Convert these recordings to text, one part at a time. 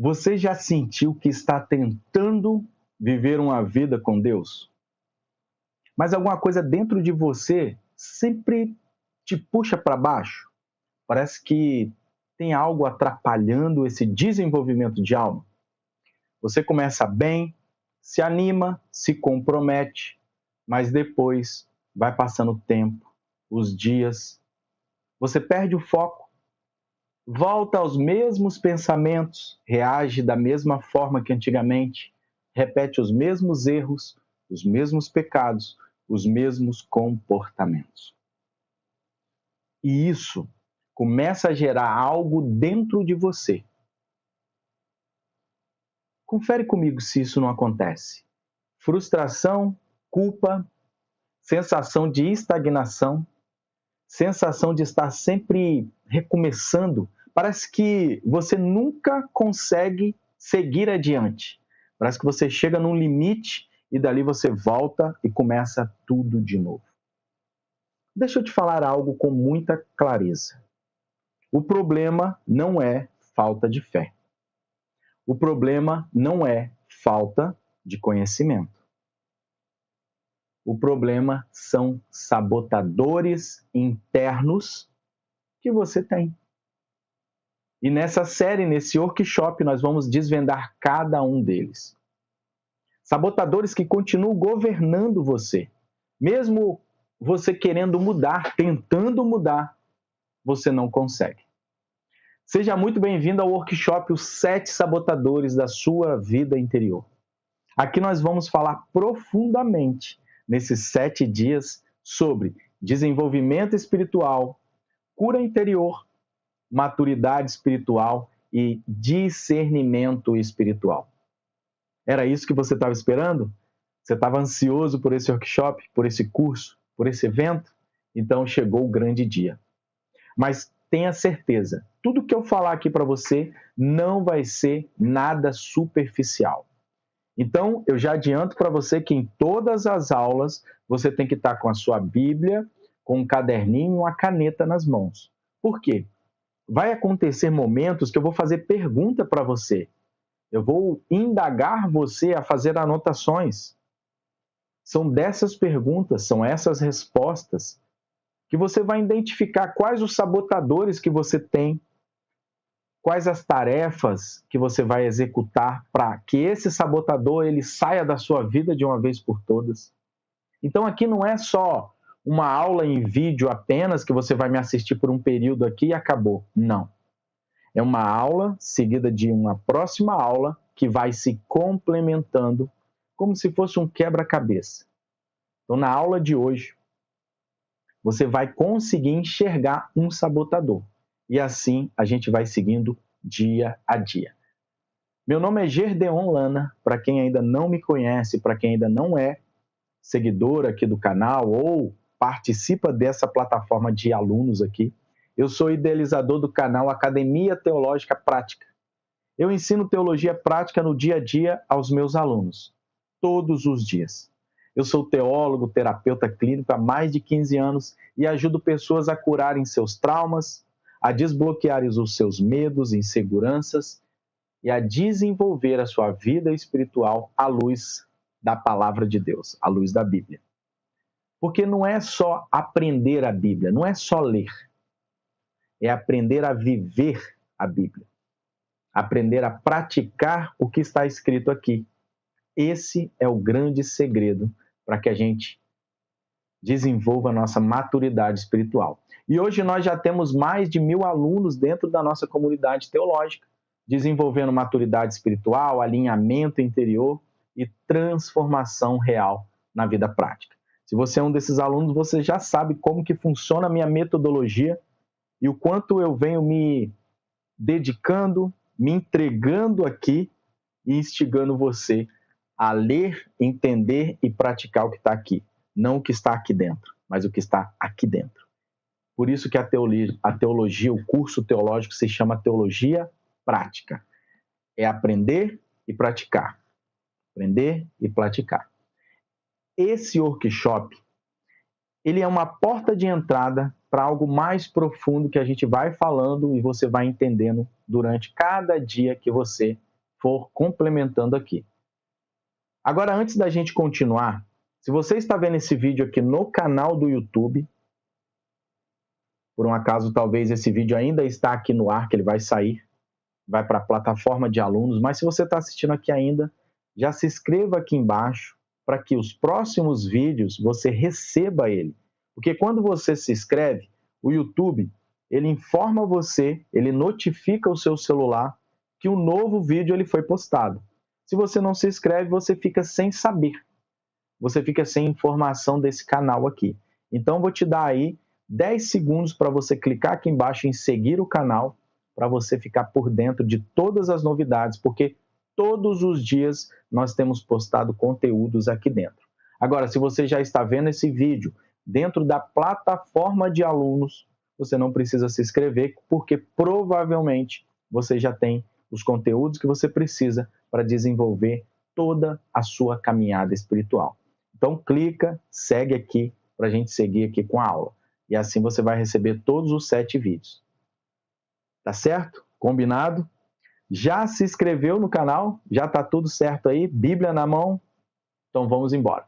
Você já sentiu que está tentando viver uma vida com Deus? Mas alguma coisa dentro de você sempre te puxa para baixo? Parece que tem algo atrapalhando esse desenvolvimento de alma. Você começa bem, se anima, se compromete, mas depois vai passando o tempo, os dias, você perde o foco, volta aos mesmos pensamentos, reage da mesma forma que antigamente, repete os mesmos erros, os mesmos pecados, os mesmos comportamentos. E isso começa a gerar algo dentro de você. Confere comigo se isso não acontece. Frustração, culpa, sensação de estagnação, sensação de estar sempre recomeçando. Parece que você nunca consegue seguir adiante. Parece que você chega num limite e dali você volta e começa tudo de novo. Deixa eu te falar algo com muita clareza. O problema não é falta de fé. O problema não é falta de conhecimento. O problema são sabotadores internos que você tem. E nessa série, nesse workshop, nós vamos desvendar cada um deles. Sabotadores que continuam governando você. Mesmo você querendo mudar, tentando mudar, você não consegue. Seja muito bem-vindo ao workshop Os 7 Sabotadores da Sua Vida Interior. Aqui nós vamos falar profundamente, nesses 7 dias, sobre desenvolvimento espiritual, cura interior, maturidade espiritual e discernimento espiritual. Era isso que você estava esperando? Você estava ansioso por esse workshop, por esse curso, por esse evento? Então chegou o grande dia. Mas tenha certeza, tudo que eu falar aqui para você não vai ser nada superficial. Então, eu já adianto para você que em todas as aulas você tem que estar com a sua Bíblia, com um caderninho e uma caneta nas mãos. Por quê? Vai acontecer momentos que eu vou fazer pergunta para você. Eu vou indagar você a fazer anotações. São dessas perguntas, são essas respostas que você vai identificar quais os sabotadores que você tem, quais as tarefas que você vai executar para que esse sabotador ele saia da sua vida de uma vez por todas. Então aqui não é só uma aula em vídeo apenas que você vai me assistir por um período aqui e acabou. Não. É uma aula seguida de uma próxima aula que vai se complementando como se fosse um quebra-cabeça. Então na aula de hoje você vai conseguir enxergar um sabotador. E assim a gente vai seguindo dia a dia. Meu nome é Gerdeon Lana, para quem ainda não me conhece, para quem ainda não é seguidor aqui do canal ou participa dessa plataforma de alunos aqui, eu sou idealizador do canal Academia Teológica Prática. Eu ensino teologia prática no dia a dia aos meus alunos, todos os dias. Eu sou teólogo, terapeuta clínico há mais de 15 anos e ajudo pessoas a curarem seus traumas, a desbloquearem os seus medos, inseguranças e a desenvolver a sua vida espiritual à luz da palavra de Deus, à luz da Bíblia. Porque não é só aprender a Bíblia, não é só ler. É aprender a viver a Bíblia. Aprender a praticar o que está escrito aqui. Esse é o grande segredo para que a gente desenvolva a nossa maturidade espiritual. E hoje nós já temos mais de 1000 alunos dentro da nossa comunidade teológica, desenvolvendo maturidade espiritual, alinhamento interior e transformação real na vida prática. Se você é um desses alunos, você já sabe como que funciona a minha metodologia e o quanto eu venho me dedicando, me entregando aqui e instigando você a ler, entender e praticar o que está aqui. Não o que está aqui dentro, mas o que está aqui dentro. Por isso que a teologia, o curso teológico se chama Teologia Prática. É aprender e praticar. Aprender e praticar. Esse workshop, ele é uma porta de entrada para algo mais profundo que a gente vai falando e você vai entendendo durante cada dia que você for complementando aqui. Agora, antes da gente continuar, se você está vendo esse vídeo aqui no canal do YouTube, por um acaso talvez esse vídeo ainda está aqui no ar, que ele vai sair, vai para a plataforma de alunos, mas se você está assistindo aqui ainda, já se inscreva aqui embaixo para que os próximos vídeos você receba ele. Porque quando você se inscreve, o YouTube, ele informa você, ele notifica o seu celular que um novo vídeo ele foi postado. Se você não se inscreve, você fica sem saber. Você fica sem informação desse canal aqui. Então, eu vou te dar aí 10 segundos para você clicar aqui embaixo em seguir o canal, para você ficar por dentro de todas as novidades, porque todos os dias nós temos postado conteúdos aqui dentro. Agora, se você já está vendo esse vídeo dentro da plataforma de alunos, você não precisa se inscrever, porque provavelmente você já tem os conteúdos que você precisa para desenvolver toda a sua caminhada espiritual. Então, clica, segue aqui para a gente seguir aqui com a aula. E assim você vai receber todos os 7 vídeos. Tá certo? Combinado? Já se inscreveu no canal? Já está tudo certo aí? Bíblia na mão? Então vamos embora.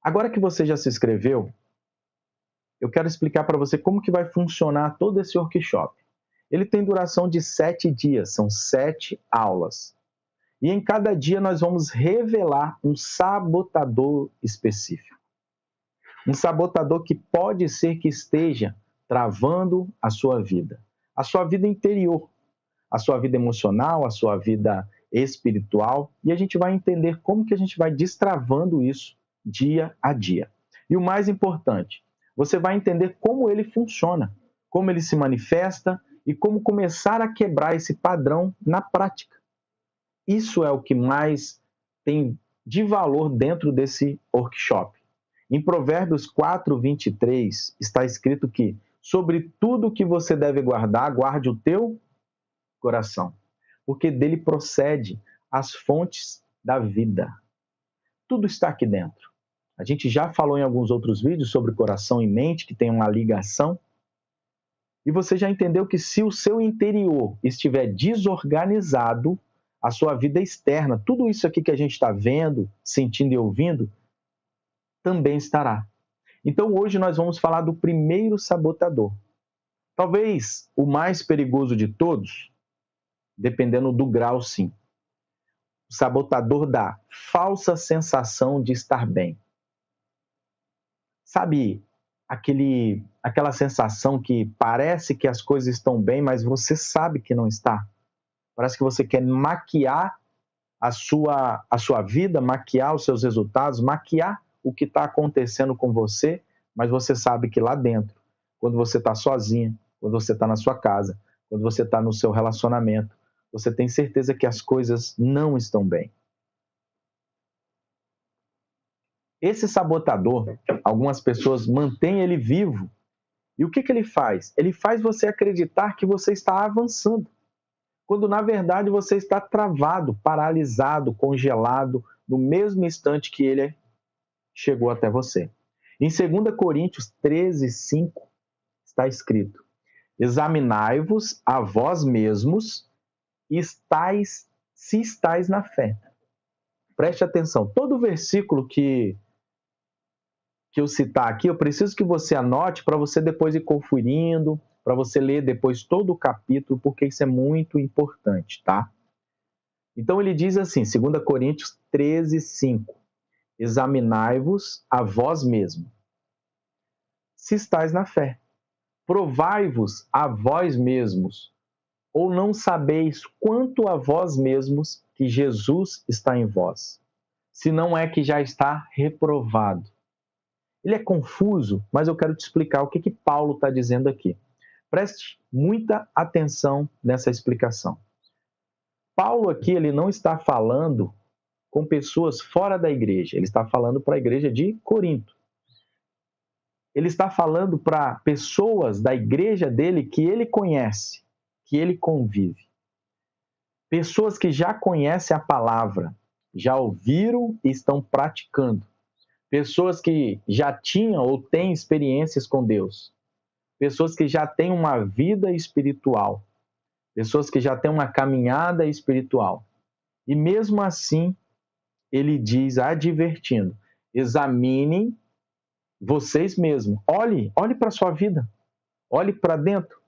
Agora que você já se inscreveu, eu quero explicar para você como que vai funcionar todo esse workshop. Ele tem duração de 7 dias, são 7 aulas. E em cada dia nós vamos revelar um sabotador específico. Um sabotador que pode ser que esteja travando a sua vida interior, a sua vida emocional, a sua vida espiritual, e a gente vai entender como que a gente vai destravando isso dia a dia. E o mais importante, você vai entender como ele funciona, como ele se manifesta e como começar a quebrar esse padrão na prática. Isso é o que mais tem de valor dentro desse workshop. Em Provérbios 4:23 está escrito que sobre tudo que você deve guardar, guarde o teu coração, porque dele procede as fontes da vida. Tudo está aqui dentro. A gente já falou em alguns outros vídeos sobre coração e mente, que tem uma ligação. E você já entendeu que se o seu interior estiver desorganizado, a sua vida externa, tudo isso aqui que a gente está vendo, sentindo e ouvindo, também estará. Então hoje nós vamos falar do primeiro sabotador. Talvez o mais perigoso de todos, dependendo do grau, sim. O sabotador da falsa sensação de estar bem. Sabe aquela sensação que parece que as coisas estão bem, mas você sabe que não está? Parece que você quer maquiar a sua vida, maquiar os seus resultados, maquiar o que está acontecendo com você, mas você sabe que lá dentro, quando você está sozinha, quando você está na sua casa, quando você está no seu relacionamento, você tem certeza que as coisas não estão bem. Esse sabotador, algumas pessoas mantêm ele vivo. E o que ele faz? Ele faz você acreditar que você está avançando, quando na verdade você está travado, paralisado, congelado, no mesmo instante que ele chegou até você. Em 2 Coríntios 13:5 está escrito: examinai-vos a vós mesmos se estáis na fé. Preste atenção, todo versículo que eu citar aqui, eu preciso que você anote para você depois ir conferindo, para você ler depois todo o capítulo, porque isso é muito importante, tá? Então ele diz assim, 2 Coríntios 13:5, examinai-vos a vós mesmos, se estáis na fé. Provai-vos a vós mesmos, ou não sabeis quanto a vós mesmos que Jesus está em vós, se não é que já está reprovado. Ele é confuso, mas eu quero te explicar o que Paulo está dizendo aqui. Preste muita atenção nessa explicação. Paulo aqui ele não está falando com pessoas fora da igreja, ele está falando para a igreja de Corinto. Ele está falando para pessoas da igreja dele que ele conhece, que ele convive. Pessoas que já conhecem a palavra, já ouviram e estão praticando. Pessoas que já tinham ou têm experiências com Deus. Pessoas que já têm uma vida espiritual. Pessoas que já têm uma caminhada espiritual. E mesmo assim, ele diz, advertindo, examinem vocês mesmos. Olhe para a sua vida. Olhe para dentro.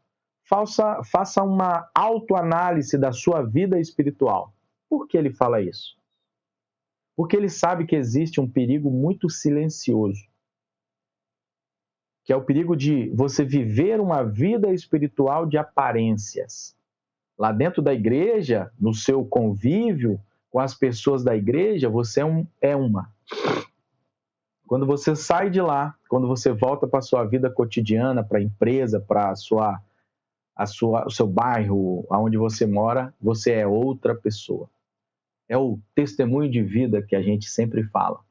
Faça uma autoanálise da sua vida espiritual. Por que ele fala isso? Porque ele sabe que existe um perigo muito silencioso, que é o perigo de você viver uma vida espiritual de aparências. Lá dentro da igreja, no seu convívio com as pessoas da igreja, você é uma. Quando você sai de lá, quando você volta para a sua vida cotidiana, para a empresa, para o seu bairro, aonde você mora, você é outra pessoa. É o testemunho de vida que a gente sempre fala.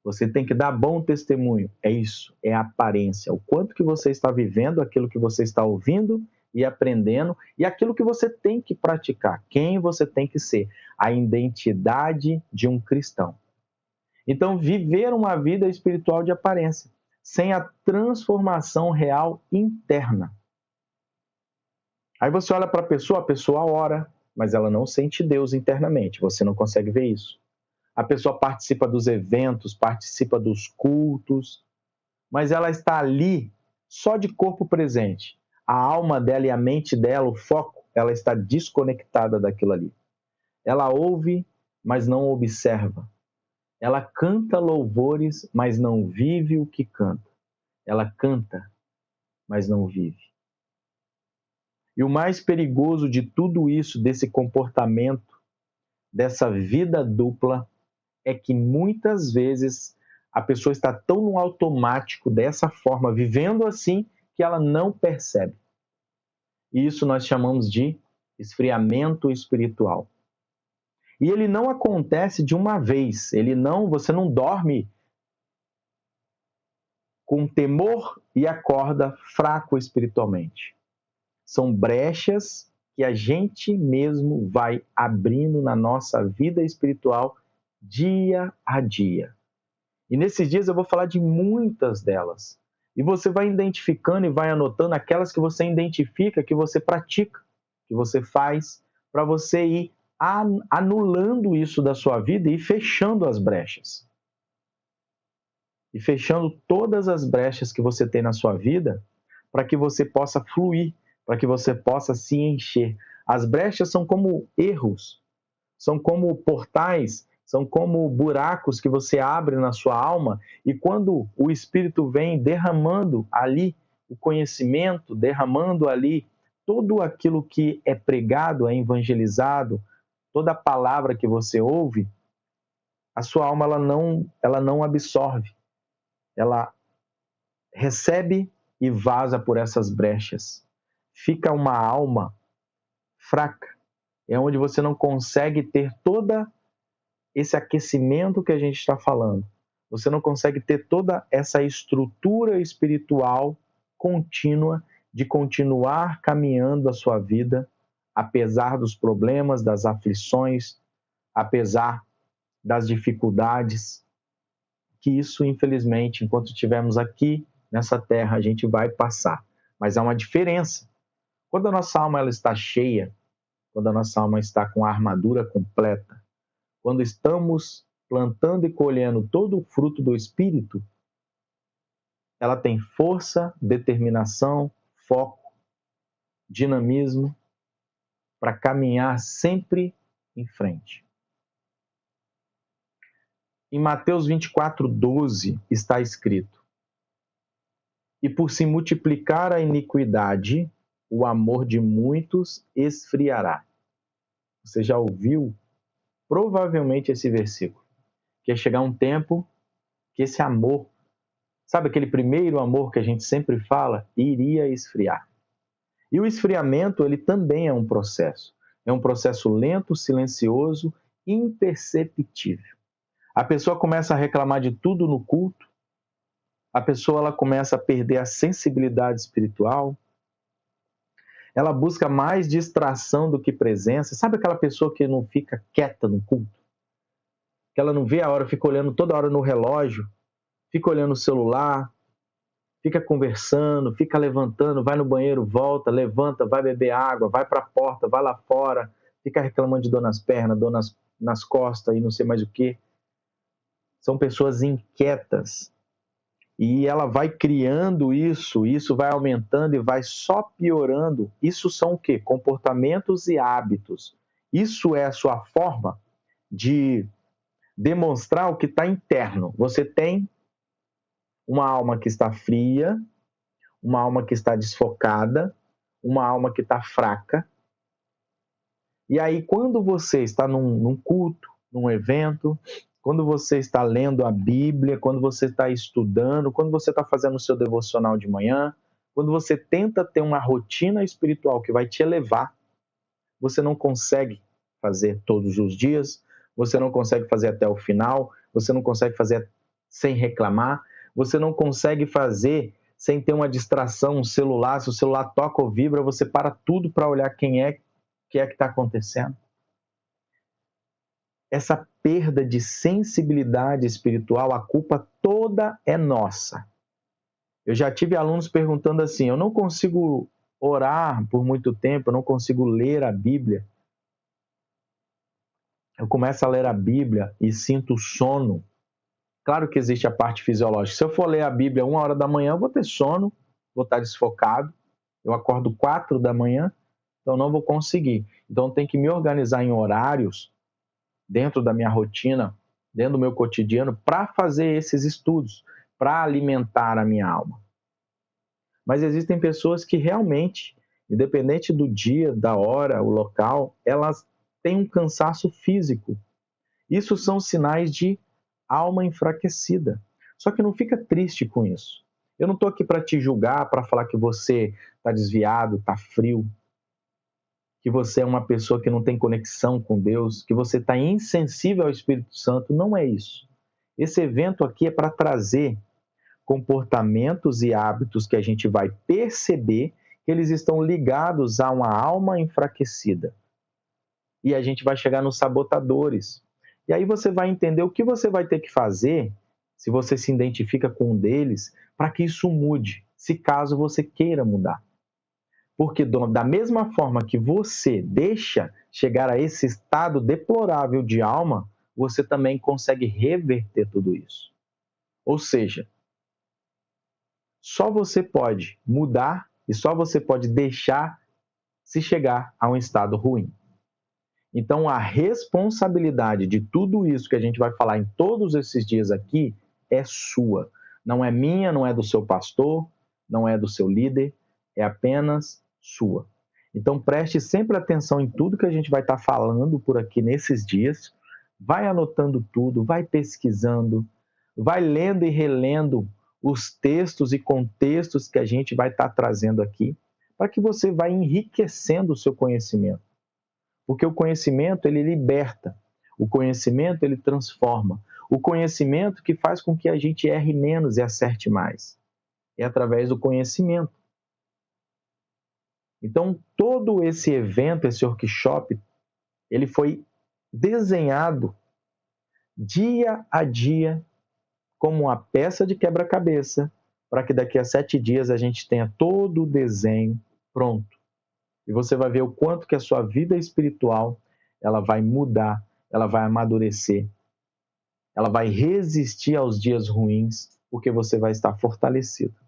Você tem que dar bom testemunho. É isso, é a aparência. O quanto que você está vivendo, aquilo que você está ouvindo e aprendendo, e aquilo que você tem que praticar, quem você tem que ser, a identidade de um cristão. Então, viver uma vida espiritual de aparência, sem a transformação real interna. Aí você olha para a pessoa ora, mas ela não sente Deus internamente, você não consegue ver isso. A pessoa participa dos eventos, participa dos cultos, mas ela está ali só de corpo presente. A alma dela e a mente dela, o foco, ela está desconectada daquilo ali. Ela ouve, mas não observa. Ela canta louvores, mas não vive o que canta. Ela canta, mas não vive. E o mais perigoso de tudo isso, desse comportamento, dessa vida dupla, é que muitas vezes a pessoa está tão no automático dessa forma, vivendo assim, que ela não percebe. E isso nós chamamos de esfriamento espiritual. E ele não acontece de uma vez. Você não dorme com temor e acorda fraco espiritualmente. São brechas que a gente mesmo vai abrindo na nossa vida espiritual dia a dia. E nesses dias eu vou falar de muitas delas. E você vai identificando e vai anotando aquelas que você identifica, que você pratica, que você faz, para você ir anulando isso da sua vida e fechando as brechas. E fechando todas as brechas que você tem na sua vida, para que você possa fluir, para que você possa se encher. As brechas são como erros, são como portais, são como buracos que você abre na sua alma, e quando o Espírito vem derramando ali o conhecimento, derramando ali tudo aquilo que é pregado, é evangelizado, toda a palavra que você ouve, a sua alma ela não absorve. Ela recebe e vaza por essas brechas. Fica uma alma fraca, é onde você não consegue ter toda esse aquecimento que a gente está falando. Você não consegue ter toda essa estrutura espiritual contínua de continuar caminhando a sua vida, apesar dos problemas, das aflições, apesar das dificuldades, que isso, infelizmente, enquanto estivermos aqui nessa terra, a gente vai passar. Mas há uma diferença. Quando a nossa alma ela está cheia, quando a nossa alma está com a armadura completa, quando estamos plantando e colhendo todo o fruto do Espírito, ela tem força, determinação, foco, dinamismo para caminhar sempre em frente. Em Mateus 24:12 está escrito: e por se multiplicar a iniquidade, o amor de muitos esfriará. Você já ouviu provavelmente esse versículo, que ia chegar um tempo que esse amor, sabe aquele primeiro amor que a gente sempre fala, iria esfriar. E o esfriamento, ele também é um processo. É um processo lento, silencioso, imperceptível. A pessoa começa a reclamar de tudo no culto, a pessoa ela começa a perder a sensibilidade espiritual, ela busca mais distração do que presença. Sabe aquela pessoa que não fica quieta no culto? Que ela não vê a hora, fica olhando toda hora no relógio, fica olhando o celular, fica conversando, fica levantando, vai no banheiro, volta, levanta, vai beber água, vai para a porta, vai lá fora, fica reclamando de dor nas pernas, dor nas costas e não sei mais o que. São pessoas inquietas. E ela vai criando isso vai aumentando e vai só piorando. Isso são o quê? Comportamentos e hábitos. Isso é a sua forma de demonstrar o que está interno. Você tem uma alma que está fria, uma alma que está desfocada, uma alma que está fraca. E aí, quando você está num culto, num evento, quando você está lendo a Bíblia, quando você está estudando, quando você está fazendo o seu devocional de manhã, quando você tenta ter uma rotina espiritual que vai te elevar, você não consegue fazer todos os dias, você não consegue fazer até o final, você não consegue fazer sem reclamar, você não consegue fazer sem ter uma distração, um celular, se o celular toca ou vibra, você para tudo para olhar quem é que está acontecendo. Essa perda de sensibilidade espiritual, a culpa toda é nossa. Eu já tive alunos perguntando assim, eu não consigo orar por muito tempo, eu não consigo ler a Bíblia. Eu começo a ler a Bíblia e sinto sono. Claro que existe a parte fisiológica. Se eu for ler a Bíblia 1 hora da manhã, eu vou ter sono, vou estar desfocado. Eu acordo 4 da manhã, então não vou conseguir. Então tem que me organizar em horários dentro da minha rotina, dentro do meu cotidiano, para fazer esses estudos, para alimentar a minha alma. Mas existem pessoas que realmente, independente do dia, da hora, o local, elas têm um cansaço físico. Isso são sinais de alma enfraquecida. Só que não fica triste com isso. Eu não estou aqui para te julgar, para falar que você está desviado, está frio, que você é uma pessoa que não tem conexão com Deus, que você está insensível ao Espírito Santo. Não é isso. Esse evento aqui é para trazer comportamentos e hábitos que a gente vai perceber que eles estão ligados a uma alma enfraquecida. E a gente vai chegar nos sabotadores. E aí você vai entender o que você vai ter que fazer, se você se identifica com um deles, para que isso mude, se caso você queira mudar. Porque da mesma forma que você deixa chegar a esse estado deplorável de alma, você também consegue reverter tudo isso. Ou seja, só você pode mudar e só você pode deixar se chegar a um estado ruim. Então, a responsabilidade de tudo isso que a gente vai falar em todos esses dias aqui é sua. Não é minha, não é do seu pastor, não é do seu líder, é apenas sua. Então, preste sempre atenção em tudo que a gente vai estar falando por aqui nesses dias. Vai anotando tudo, vai pesquisando, vai lendo e relendo os textos e contextos que a gente vai estar trazendo aqui, para que você vá enriquecendo o seu conhecimento. Porque o conhecimento, ele liberta. O conhecimento, ele transforma. O conhecimento que faz com que a gente erre menos e acerte mais. É através do conhecimento. Então, todo esse evento, esse workshop, ele foi desenhado dia a dia como uma peça de quebra-cabeça, para que daqui a 7 dias a gente tenha todo o desenho pronto. E você vai ver o quanto que a sua vida espiritual ela vai mudar, ela vai amadurecer, ela vai resistir aos dias ruins, porque você vai estar fortalecido.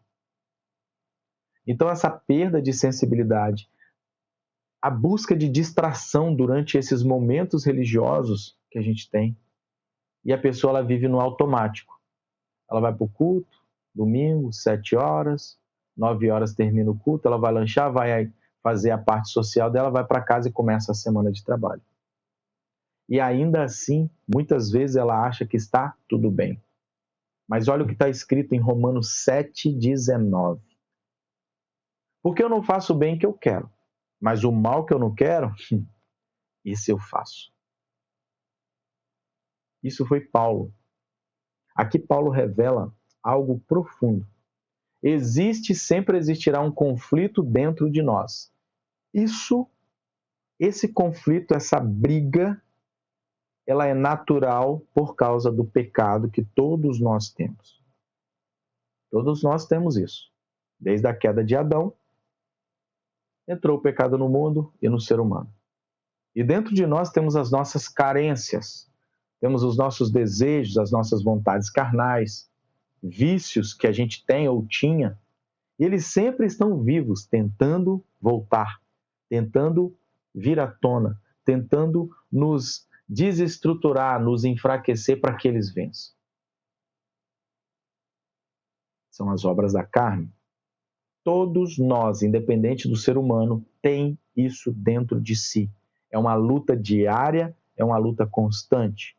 Então, essa perda de sensibilidade, a busca de distração durante esses momentos religiosos que a gente tem, e a pessoa ela vive no automático. Ela vai para o culto, domingo, 7 horas, 9 horas termina o culto, ela vai lanchar, vai fazer a parte social dela, vai para casa e começa a semana de trabalho. E ainda assim, muitas vezes ela acha que está tudo bem. Mas olha o que está escrito em Romanos 7,19. Porque eu não faço o bem que eu quero, mas o mal que eu não quero, isso eu faço. Isso foi Paulo. Aqui Paulo revela algo profundo. Sempre existirá um conflito dentro de nós. Esse conflito, essa briga, ela é natural por causa do pecado que todos nós temos. Todos nós temos isso. Desde a queda de Adão, entrou o pecado no mundo e no ser humano. E dentro de nós temos as nossas carências, temos os nossos desejos, as nossas vontades carnais, vícios que a gente tem ou tinha, e eles sempre estão vivos, tentando voltar, tentando vir à tona, tentando nos desestruturar, nos enfraquecer para que eles vençam. São as obras da carne. Todos nós, independente do ser humano, tem isso dentro de si. É uma luta diária, é uma luta constante.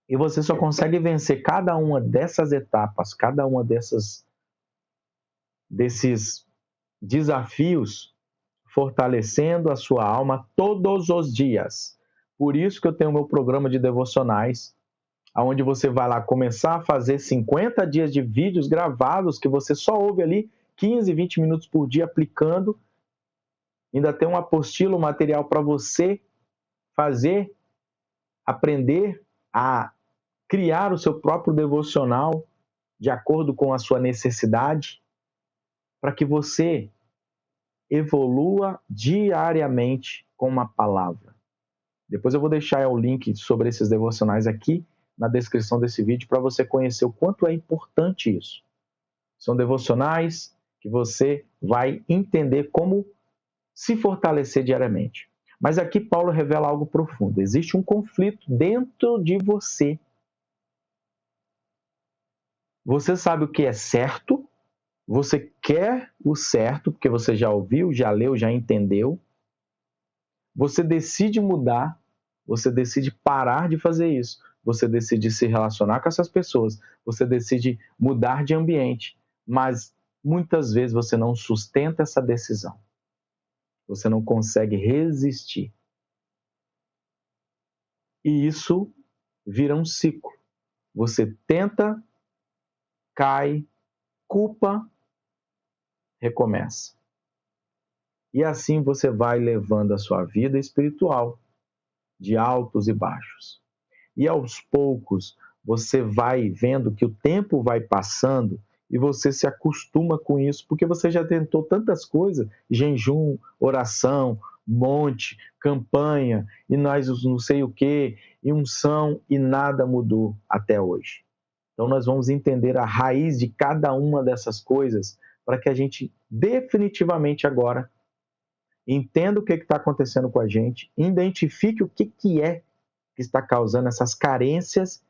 E você só consegue vencer cada uma dessas etapas, cada uma desses desafios, fortalecendo a sua alma todos os dias. Por isso que eu tenho o meu programa de devocionais, onde você vai lá começar a fazer 50 dias de vídeos gravados, que você só ouve ali 15, 20 minutos por dia aplicando. Ainda tem uma apostila, um material para você fazer, aprender a criar o seu próprio devocional de acordo com a sua necessidade, para que você evolua diariamente com uma palavra. Depois eu vou deixar o link sobre esses devocionais aqui na descrição desse vídeo para você conhecer o quanto é importante isso. São devocionais que você vai entender como se fortalecer diariamente. Mas aqui Paulo revela algo profundo. Existe um conflito dentro de você. Você sabe o que é certo, você quer o certo, porque você já ouviu, já leu, já entendeu. Você decide mudar, você decide parar de fazer isso, você decide se relacionar com essas pessoas, você decide mudar de ambiente, mas muitas vezes você não sustenta essa decisão. Você não consegue resistir. E isso vira um ciclo. Você tenta, cai, culpa, recomeça. E assim você vai levando a sua vida espiritual de altos e baixos. E aos poucos você vai vendo que o tempo vai passando e você se acostuma com isso, porque você já tentou tantas coisas, jejum, oração, monte, campanha, e nós não sei o que, e unção, e nada mudou até hoje. Então nós vamos entender a raiz de cada uma dessas coisas para que a gente definitivamente agora entenda o que está acontecendo com a gente, identifique o que é que está causando essas carências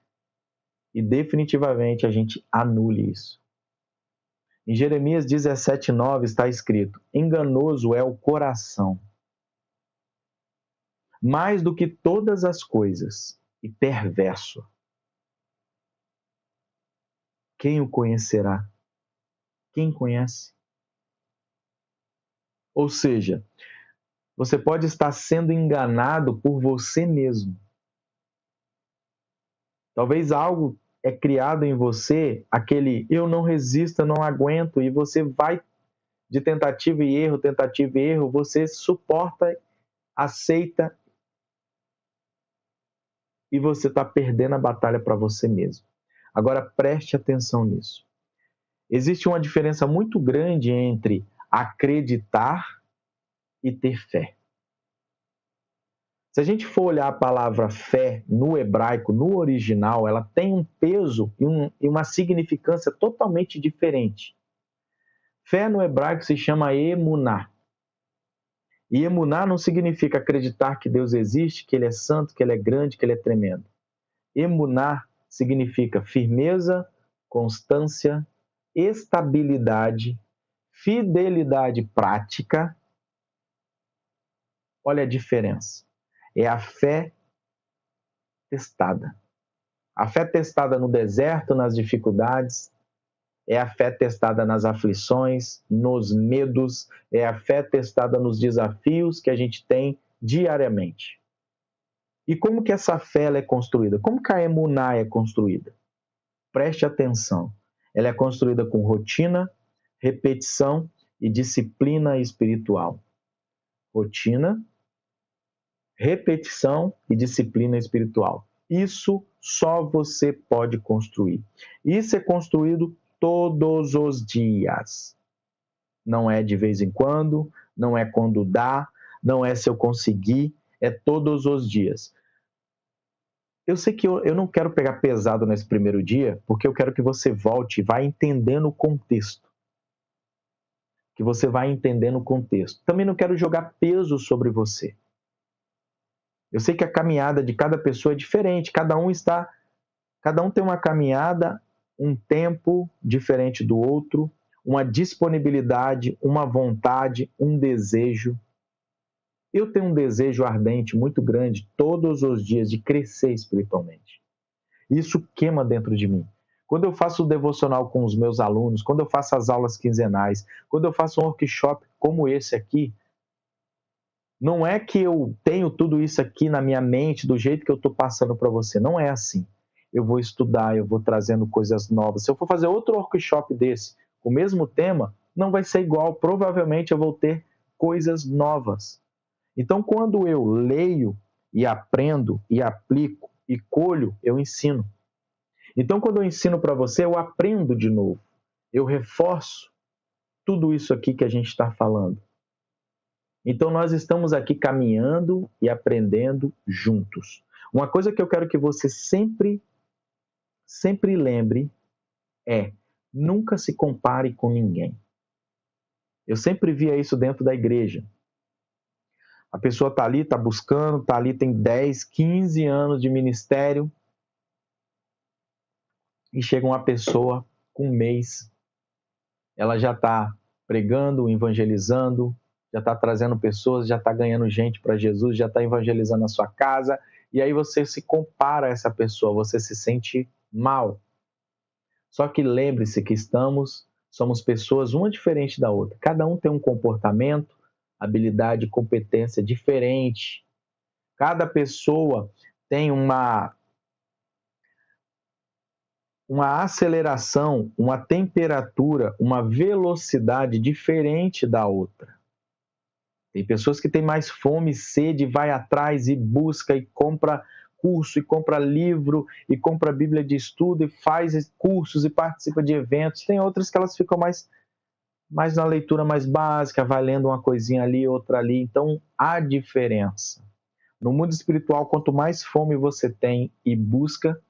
e definitivamente a gente anule isso. Em Jeremias 17:9 está escrito: enganoso é o coração, mais do que todas as coisas, e perverso. Quem o conhecerá? Quem conhece? Ou seja, você pode estar sendo enganado por você mesmo. Talvez algo é criado em você, aquele eu não resisto, eu não aguento, e você vai de tentativa e erro, você suporta, aceita, e você está perdendo a batalha para você mesmo. Agora preste atenção nisso. Existe uma diferença muito grande entre acreditar e ter fé. Se a gente for olhar a palavra fé no hebraico, no original, ela tem um peso e uma significância totalmente diferente. Fé no hebraico se chama emuná. E emuná não significa acreditar que Deus existe, que Ele é santo, que Ele é grande, que Ele é tremendo. Emuná significa firmeza, constância, estabilidade, fidelidade prática. Olha a diferença. É a fé testada. A fé testada no deserto, nas dificuldades, é a fé testada nas aflições, nos medos, é a fé testada nos desafios que a gente tem diariamente. E como que essa fé é construída? Como que a emuná é construída? Preste atenção. Ela é construída com rotina, repetição e disciplina espiritual. Rotina, repetição e disciplina espiritual. Isso só você pode construir. Isso é construído todos os dias. Não é de vez em quando, não é quando dá, não é se eu conseguir, é todos os dias. Eu sei que eu não quero pegar pesado nesse primeiro dia, porque eu quero que você volte e vá entendendo o contexto. Que você vai entendendo o contexto. Também não quero jogar peso sobre você. Eu sei que a caminhada de cada pessoa é diferente, cada um tem uma caminhada, um tempo diferente do outro, uma disponibilidade, uma vontade, um desejo. Eu tenho um desejo ardente muito grande todos os dias de crescer espiritualmente. Isso queima dentro de mim. Quando eu faço o devocional com os meus alunos, quando eu faço as aulas quinzenais, quando eu faço um workshop como esse aqui, não é que eu tenho tudo isso aqui na minha mente do jeito que eu estou passando para você. Não é assim. Eu vou estudar, eu vou trazendo coisas novas. Se eu for fazer outro workshop desse, com o mesmo tema, não vai ser igual. Provavelmente eu vou ter coisas novas. Então, quando eu leio e aprendo e aplico e colho, eu ensino. Então, quando eu ensino para você, eu aprendo de novo. Eu reforço tudo isso aqui que a gente está falando. Então, nós estamos aqui caminhando e aprendendo juntos. Uma coisa que eu quero que você sempre lembre é: nunca se compare com ninguém. Eu sempre via isso dentro da igreja. A pessoa está ali, está buscando, está ali, tem 10, 15 anos de ministério, e chega uma pessoa com um mês, ela já está pregando, evangelizando, já está trazendo pessoas, já está ganhando gente para Jesus, já está evangelizando a sua casa, e aí você se compara a essa pessoa, você se sente mal. Só que lembre-se que somos pessoas, uma diferente da outra. Cada um tem um comportamento, habilidade, competência diferente. Cada pessoa tem uma aceleração, uma temperatura, uma velocidade diferente da outra. Tem pessoas que têm mais fome, sede, vai atrás e busca e compra curso, e compra livro, e compra Bíblia de estudo, e faz cursos e participa de eventos. Tem outras que elas ficam mais na leitura mais básica, vai lendo uma coisinha ali, outra ali. Então, há diferença. No mundo espiritual, quanto mais fome você tem e busca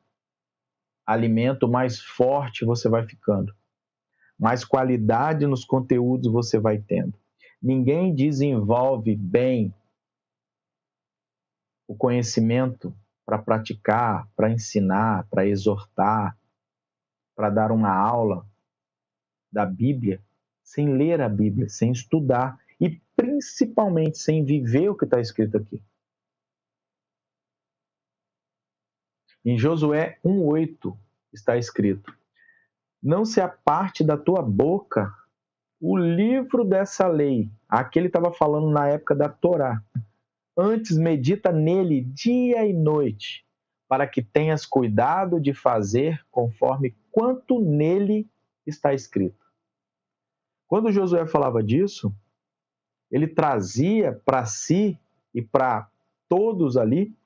alimento, mais forte você vai ficando. Mais qualidade nos conteúdos você vai tendo. Ninguém desenvolve bem o conhecimento para praticar, para ensinar, para exortar, para dar uma aula da Bíblia, sem ler a Bíblia, sem estudar e principalmente sem viver o que está escrito aqui. Em Josué 1:8 está escrito: não se aparte da tua boca o livro dessa lei. Aqui ele estava falando na época da Torá. Antes medita nele dia e noite, para que tenhas cuidado de fazer conforme quanto nele está escrito. Quando Josué falava disso, ele trazia para si e para todos ali,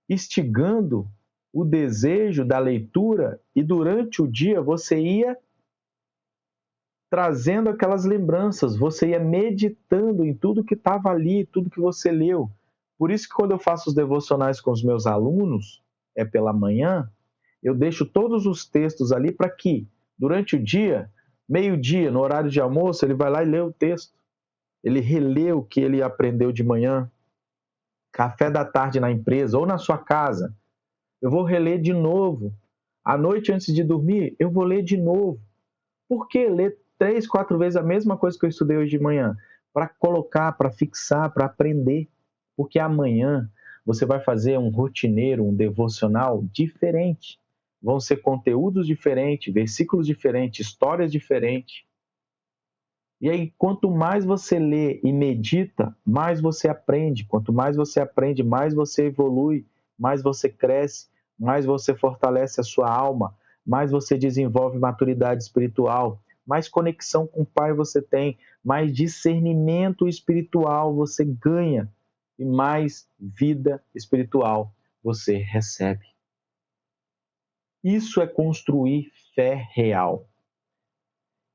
instigando o desejo da leitura, e durante o dia você ia trazendo aquelas lembranças, você ia meditando em tudo que estava ali, tudo que você leu. Por isso que quando eu faço os devocionais com os meus alunos, é pela manhã, eu deixo todos os textos ali para que, durante o dia, meio-dia, no horário de almoço, ele vai lá e lê o texto. Ele relê o que ele aprendeu de manhã. Café da tarde na empresa ou na sua casa, eu vou reler de novo. À noite, antes de dormir, eu vou ler de novo. Por que ler 3, 4 vezes a mesma coisa que eu estudei hoje de manhã? Para colocar, para fixar, para aprender. Porque amanhã você vai fazer um rotineiro, um devocional diferente. Vão ser conteúdos diferentes, versículos diferentes, histórias diferentes. E aí, quanto mais você lê e medita, mais você aprende. Quanto mais você aprende, mais você evolui, mais você cresce, mais você fortalece a sua alma, mais você desenvolve maturidade espiritual, mais conexão com o Pai você tem, mais discernimento espiritual você ganha e mais vida espiritual você recebe. Isso é construir fé real.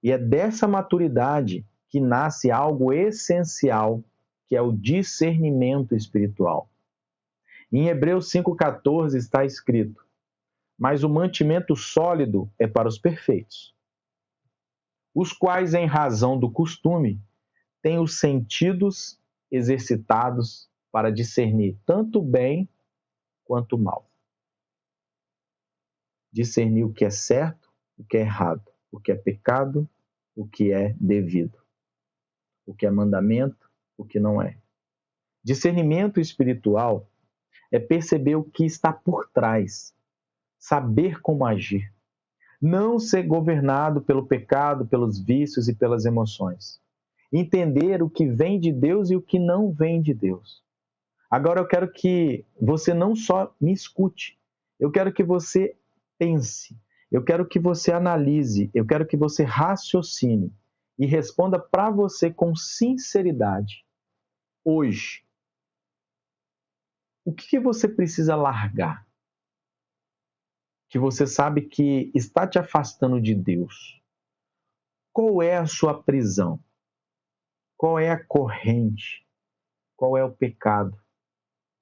E é dessa maturidade que nasce algo essencial que é o discernimento espiritual. Em Hebreus 5,14 está escrito: mas o mantimento sólido é para os perfeitos, os quais, em razão do costume, têm os sentidos exercitados para discernir tanto o bem quanto o mal. Discernir o que é certo, o que é errado, o que é pecado, o que é devido, o que é mandamento, o que não é. Discernimento espiritual é perceber o que está por trás, saber como agir, não ser governado pelo pecado, pelos vícios e pelas emoções. Entender o que vem de Deus e o que não vem de Deus. Agora eu quero que você não só me escute, eu quero que você pense, eu quero que você analise, eu quero que você raciocine e responda para você com sinceridade. Hoje, o que você precisa largar? Que você sabe que está te afastando de Deus. Qual é a sua prisão? Qual é a corrente? Qual é o pecado?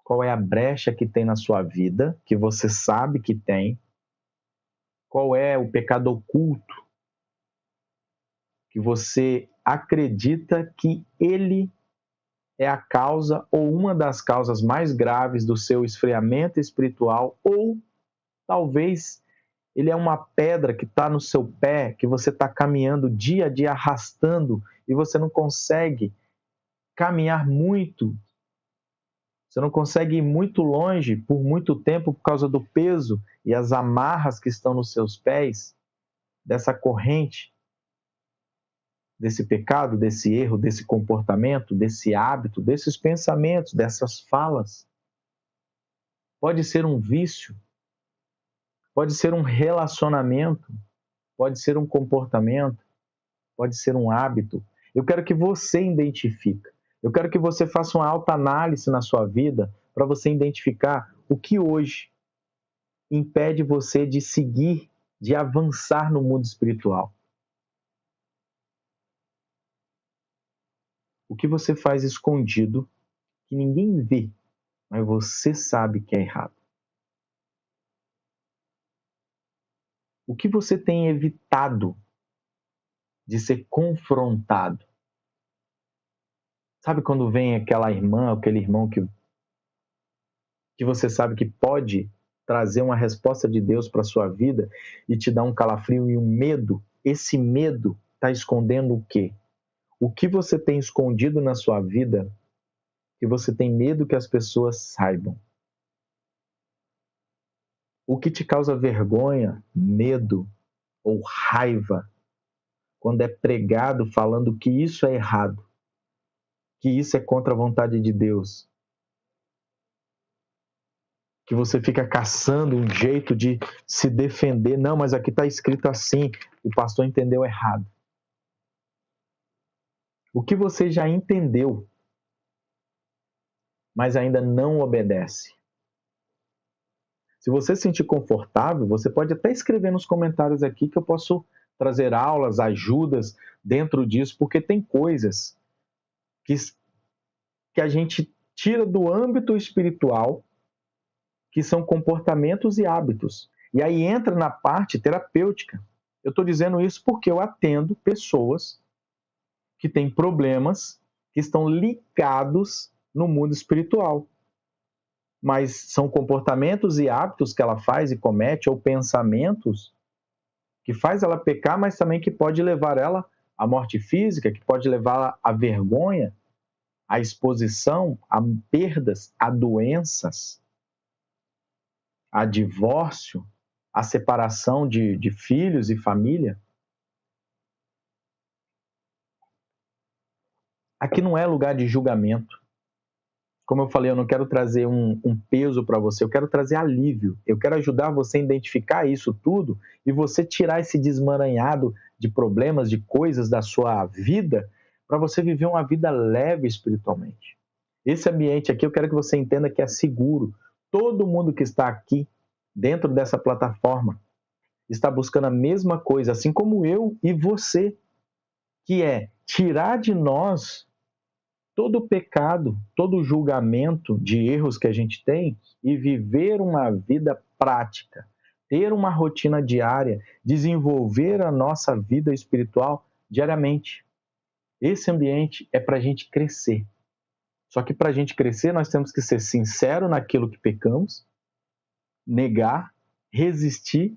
Qual é a brecha que tem na sua vida, que você sabe que tem? Qual é o pecado oculto que você acredita que ele é a causa ou uma das causas mais graves do seu esfriamento espiritual, ou talvez ele é uma pedra que está no seu pé, que você está caminhando dia a dia arrastando e você não consegue caminhar muito, você não consegue ir muito longe por muito tempo por causa do peso e as amarras que estão nos seus pés, dessa corrente, desse pecado, desse erro, desse comportamento, desse hábito, desses pensamentos, dessas falas. Pode ser um vício, pode ser um relacionamento, pode ser um comportamento, pode ser um hábito. Eu quero que você identifique. Eu quero que você faça uma autoanálise na sua vida para você identificar o que hoje impede você de seguir, de avançar no mundo espiritual. O que você faz escondido, que ninguém vê, mas você sabe que é errado. O que você tem evitado de ser confrontado? Sabe quando vem aquela irmã, aquele irmão que você sabe que pode trazer uma resposta de Deus para a sua vida e te dar um calafrio e um medo? Esse medo está escondendo o quê? O que você tem escondido na sua vida que você tem medo que as pessoas saibam? O que te causa vergonha, medo ou raiva quando é pregado falando que isso é errado, que isso é contra a vontade de Deus? Que você fica caçando um jeito de se defender. Não, mas aqui está escrito assim, o pastor entendeu errado. O que você já entendeu, mas ainda não obedece? Se você se sentir confortável, você pode até escrever nos comentários aqui que eu posso trazer aulas, ajudas dentro disso, porque tem coisas que a gente tira do âmbito espiritual, que são comportamentos e hábitos. E aí entra na parte terapêutica. Eu estou dizendo isso porque eu atendo pessoas que têm problemas que estão ligados no mundo espiritual. Mas são comportamentos e hábitos que ela faz e comete, ou pensamentos que faz ela pecar, mas também que pode levar ela à morte física, que pode levá-la à vergonha, à exposição, a perdas, a doenças, a divórcio, a separação de filhos e família. Aqui não é lugar de julgamento. Como eu falei, eu não quero trazer um peso para você, eu quero trazer alívio. Eu quero ajudar você a identificar isso tudo e você tirar esse desmaranhado de problemas, de coisas da sua vida, para você viver uma vida leve espiritualmente. Esse ambiente aqui, eu quero que você entenda que é seguro. Todo mundo que está aqui, dentro dessa plataforma, está buscando a mesma coisa, assim como eu e você, que é tirar de nós todo pecado, todo julgamento de erros que a gente tem e viver uma vida prática, ter uma rotina diária, desenvolver a nossa vida espiritual diariamente. Esse ambiente é para a gente crescer. Só que para a gente crescer, nós temos que ser sinceros naquilo que pecamos, negar, resistir,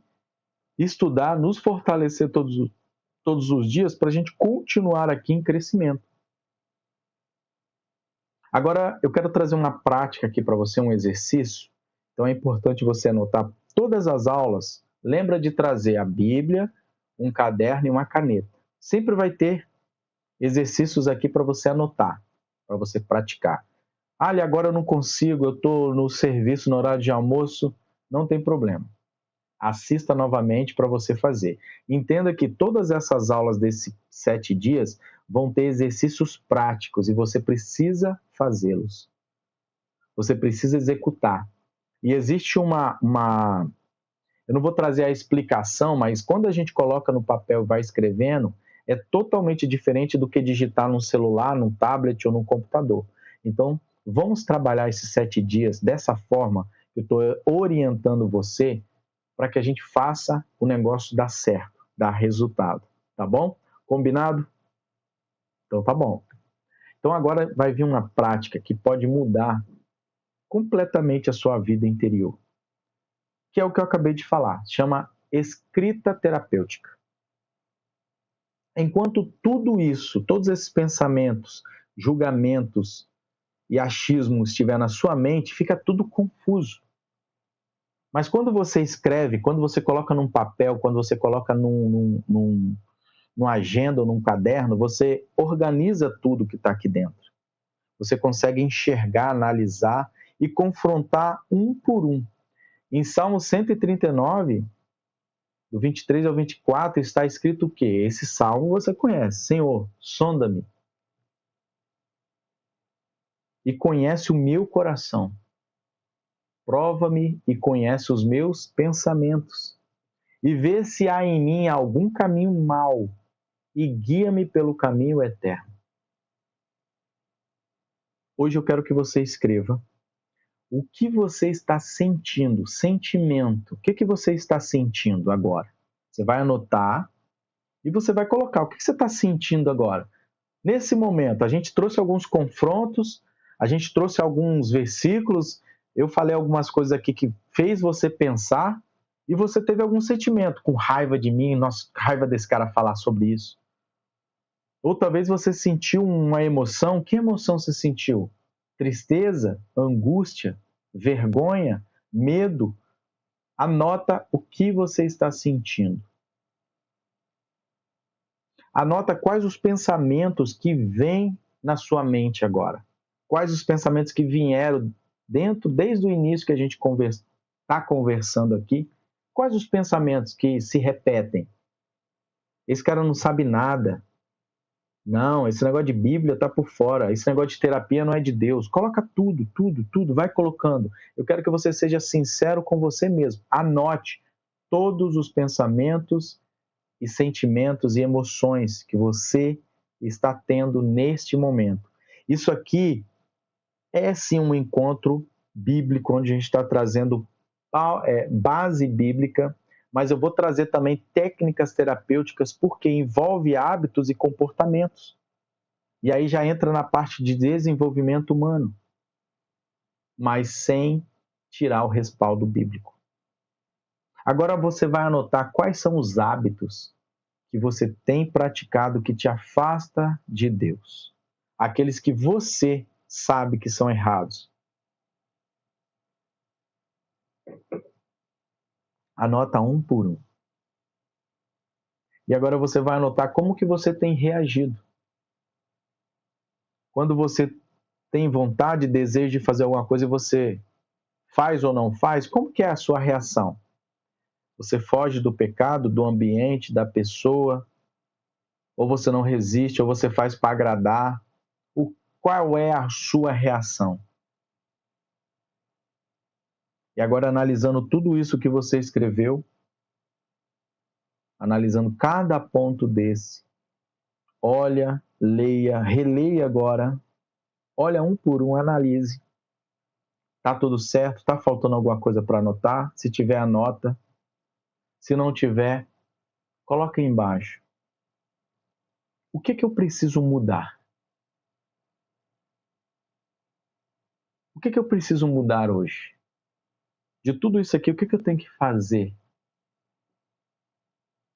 estudar, nos fortalecer todos os dias para a gente continuar aqui em crescimento. Agora, eu quero trazer uma prática aqui para você, um exercício. Então, é importante você anotar todas as aulas. Lembra de trazer a Bíblia, um caderno e uma caneta. Sempre vai ter exercícios aqui para você anotar, para você praticar. Ali, agora eu não consigo, eu estou no serviço, no horário de almoço. Não tem problema. Assista novamente para você fazer. Entenda que todas essas aulas desses 7 dias vão ter exercícios práticos e você precisa fazê-los. Você precisa executar. E existe eu não vou trazer a explicação, mas quando a gente coloca no papel e vai escrevendo, é totalmente diferente do que digitar num celular, num tablet ou num computador. Então, vamos trabalhar esses 7 dias dessa forma que eu estou orientando você para que a gente faça o negócio dar certo, dar resultado, tá bom? Combinado? Então tá bom. Então agora vai vir uma prática que pode mudar completamente a sua vida interior, que é o que eu acabei de falar, chama escrita terapêutica. Enquanto tudo isso, todos esses pensamentos, julgamentos e achismos estiver na sua mente, fica tudo confuso. Mas quando você escreve, quando você coloca num papel, quando você coloca numa agenda ou num caderno, você organiza tudo que está aqui dentro. Você consegue enxergar, analisar e confrontar um por um. Em Salmo 139, do 23 ao 24, está escrito o quê? Esse salmo você conhece. Senhor, sonda-me e conhece o meu coração. Prova-me e conhece os meus pensamentos. E vê se há em mim algum caminho mau e guia-me pelo caminho eterno. Hoje eu quero que você escreva o que você está sentindo, sentimento. O que você está sentindo agora? Você vai anotar e você vai colocar o que você está sentindo agora. Nesse momento, a gente trouxe alguns confrontos, a gente trouxe alguns versículos, eu falei algumas coisas aqui que fez você pensar e você teve algum sentimento, com raiva de mim, nossa, raiva desse cara falar sobre isso. Ou talvez você sentiu uma emoção. Que emoção você sentiu? Tristeza, angústia, vergonha, medo? Anota o que você está sentindo. Anota quais os pensamentos que vêm na sua mente agora. Quais os pensamentos que vieram desde o início que a gente está conversando aqui. Quais os pensamentos que se repetem? Esse cara não sabe nada. Não, esse negócio de Bíblia está por fora. Esse negócio de terapia não é de Deus. Coloca tudo, vai colocando. Eu quero que você seja sincero com você mesmo. Anote todos os pensamentos e sentimentos e emoções que você está tendo neste momento. Isso aqui é sim um encontro bíblico, onde a gente está trazendo base bíblica, mas eu vou trazer também técnicas terapêuticas, porque envolve hábitos e comportamentos. E aí já entra na parte de desenvolvimento humano, mas sem tirar o respaldo bíblico. Agora você vai anotar quais são os hábitos que você tem praticado que te afasta de Deus. Aqueles que você sabe que são errados. Anota um por um. E agora você vai anotar como que você tem reagido. Quando você tem vontade, desejo de fazer alguma coisa e você faz ou não faz, como que é a sua reação? Você foge do pecado, do ambiente, da pessoa? Ou você não resiste, ou você faz para agradar? Qual é a sua reação? E agora, analisando tudo isso que você escreveu, analisando cada ponto desse, olha, leia, releia agora Olha um por um, analise. Tá tudo certo? Tá faltando alguma coisa para anotar? Se tiver, anota. Se não tiver, coloca aí embaixo. O que eu preciso mudar? O que eu preciso mudar hoje? De tudo isso aqui, o que eu tenho que fazer?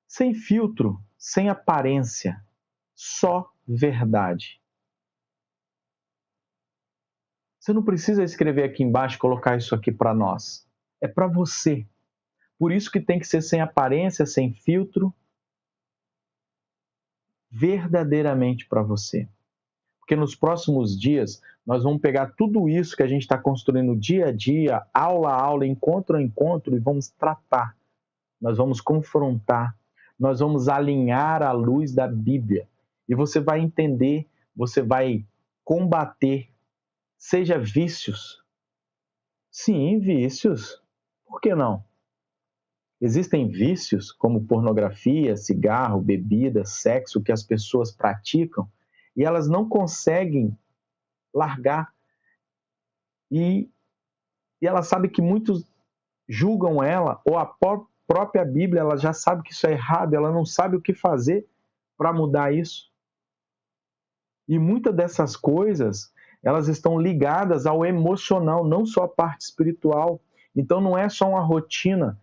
Sem filtro, sem aparência, só verdade. Você não precisa escrever aqui embaixo e colocar isso aqui para nós. É para você. Por isso que tem que ser sem aparência, sem filtro, verdadeiramente para você. Porque nos próximos dias, nós vamos pegar tudo isso que a gente está construindo dia a dia, aula a aula, encontro a encontro, e vamos tratar. Nós vamos confrontar. Nós vamos alinhar à luz da Bíblia. E você vai entender, você vai combater, seja vícios. Sim, vícios. Por que não? Existem vícios como pornografia, cigarro, bebida, sexo que as pessoas praticam e elas não conseguem largar. E ela sabe que muitos julgam ela, ou a própria Bíblia, ela já sabe que isso é errado, ela não sabe o que fazer para mudar isso. E muitas dessas coisas, elas estão ligadas ao emocional, não só a parte espiritual. Então não é só uma rotina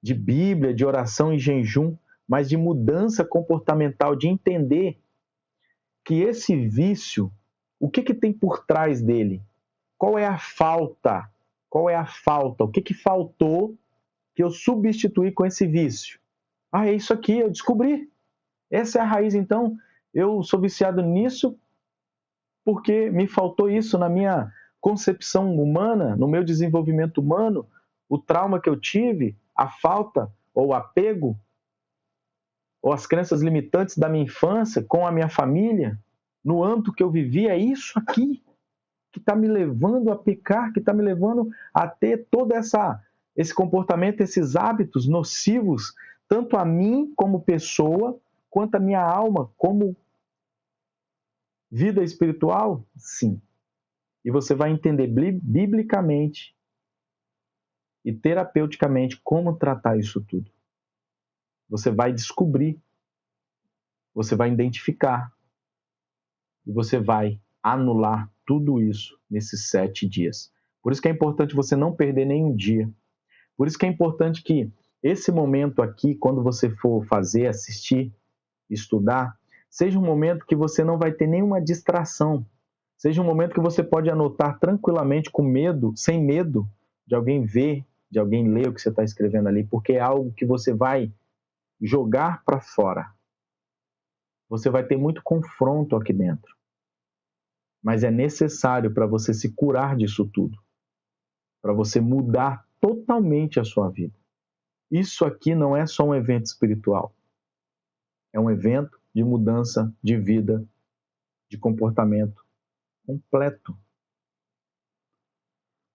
de Bíblia, de oração e jejum, mas de mudança comportamental, de entender que esse vício, o que tem por trás dele? Qual é a falta? Qual é a falta? O que faltou que eu substituí com esse vício? Ah, é isso aqui, eu descobri. Essa é a raiz, então. Eu sou viciado nisso porque me faltou isso na minha concepção humana, no meu desenvolvimento humano, o trauma que eu tive, a falta ou o apego, ou as crenças limitantes da minha infância com a minha família, no âmbito que eu vivia, é isso aqui que está me levando a pecar, que está me levando a ter todo esse comportamento, esses hábitos nocivos, tanto a mim como pessoa, quanto a minha alma como vida espiritual? Sim. E você vai entender biblicamente e terapeuticamente como tratar isso tudo. Você vai descobrir, você vai identificar e você vai anular tudo isso nesses 7 dias. Por isso que é importante você não perder nenhum dia. Por isso que é importante que esse momento aqui, quando você for fazer, assistir, estudar, seja um momento que você não vai ter nenhuma distração. Seja um momento que você pode anotar tranquilamente, com medo, sem medo de alguém ver, de alguém ler o que você está escrevendo ali, porque é algo que você vai jogar para fora. Você vai ter muito confronto aqui dentro. Mas é necessário para você se curar disso tudo. Para você mudar totalmente a sua vida. Isso aqui não é só um evento espiritual. É um evento de mudança de vida, de comportamento completo.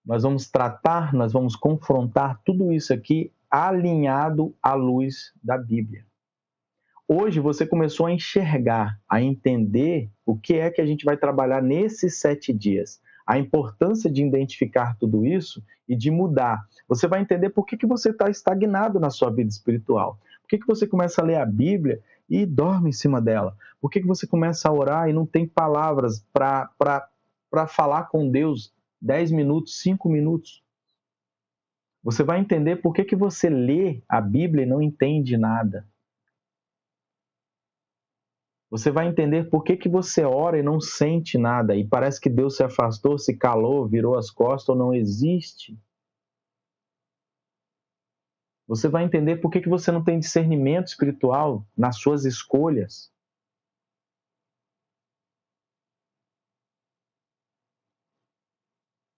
Nós vamos tratar, nós vamos confrontar tudo isso aqui alinhado à luz da Bíblia. Hoje você começou a enxergar, a entender o que é que a gente vai trabalhar nesses 7 dias. A importância de identificar tudo isso e de mudar. Você vai entender por que você está estagnado na sua vida espiritual. Por que você começa a ler a Bíblia e dorme em cima dela? Por que você começa a orar e não tem palavras para falar com Deus 10 minutos, 5 minutos? Você vai entender por que você lê a Bíblia e não entende nada. Você vai entender por que você ora e não sente nada, e parece que Deus se afastou, se calou, virou as costas ou não existe. Você vai entender por que você não tem discernimento espiritual nas suas escolhas.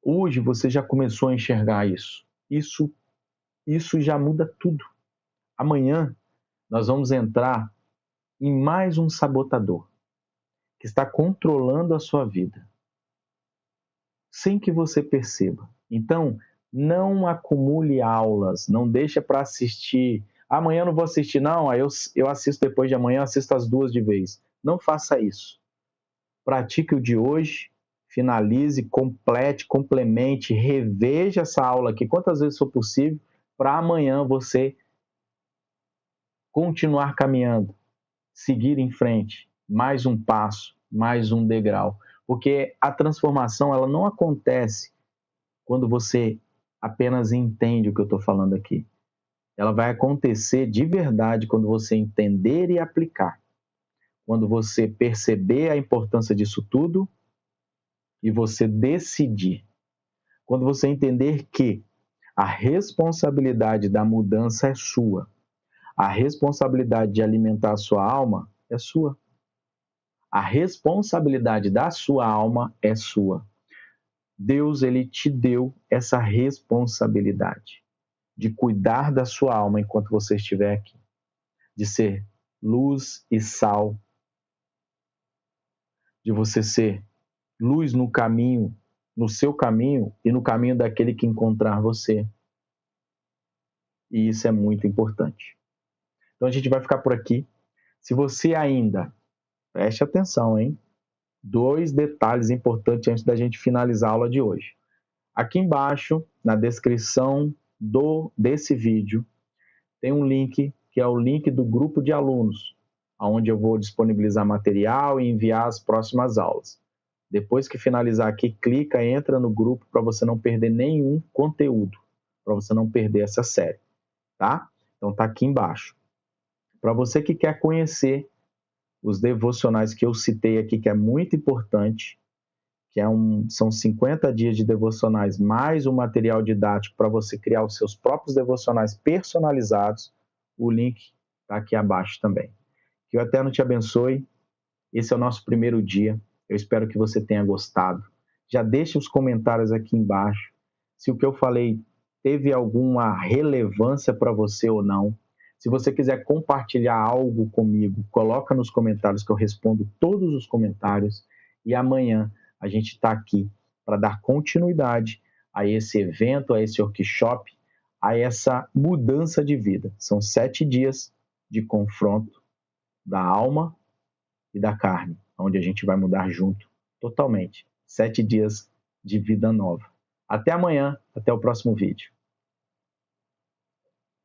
Hoje você já começou a enxergar isso. Isso já muda tudo. Amanhã nós vamos entrar em mais um sabotador que está controlando a sua vida, sem que você perceba. Então, não acumule aulas, não deixa para assistir. Amanhã eu não vou assistir, não, aí eu assisto depois de amanhã, assisto as 2 de vez. Não faça isso. Pratique o de hoje finalize, complete, complemente, reveja essa aula aqui quantas vezes for possível, para amanhã você continuar caminhando, seguir em frente, mais um passo, mais um degrau. Porque a transformação ela não acontece quando você apenas entende o que eu estou falando aqui. Ela vai acontecer de verdade quando você entender e aplicar. Quando você perceber a importância disso tudo e você decidir. Quando você entender que a responsabilidade da mudança é sua. A responsabilidade de alimentar a sua alma é sua. A responsabilidade da sua alma é sua. Deus, ele te deu essa responsabilidade de cuidar da sua alma enquanto você estiver aqui, de ser luz e sal, de você ser luz no caminho, no seu caminho e no caminho daquele que encontrar você. E isso é muito importante. Então a gente vai ficar por aqui. Se você ainda, preste atenção, hein? 2 detalhes importantes antes da gente finalizar a aula de hoje. Aqui embaixo, na descrição desse vídeo, tem um link, que é o link do grupo de alunos, onde eu vou disponibilizar material e enviar as próximas aulas. Depois que finalizar aqui, clica, entra no grupo para você não perder nenhum conteúdo, para você não perder essa série, tá? Então tá aqui embaixo. Para você que quer conhecer os devocionais que eu citei aqui, que é muito importante, que são 50 dias de devocionais, mais um material didático para você criar os seus próprios devocionais personalizados, o link está aqui abaixo também. Que o Eterno te abençoe. Esse é o nosso primeiro dia. Eu espero que você tenha gostado. Já deixe os comentários aqui embaixo. Se o que eu falei teve alguma relevância para você ou não. Se você quiser compartilhar algo comigo, coloca nos comentários que eu respondo todos os comentários. E amanhã a gente está aqui para dar continuidade a esse evento, a esse workshop, a essa mudança de vida. São 7 dias de confronto da alma e da carne, onde a gente vai mudar junto, totalmente. 7 dias de vida nova. Até amanhã, até o próximo vídeo.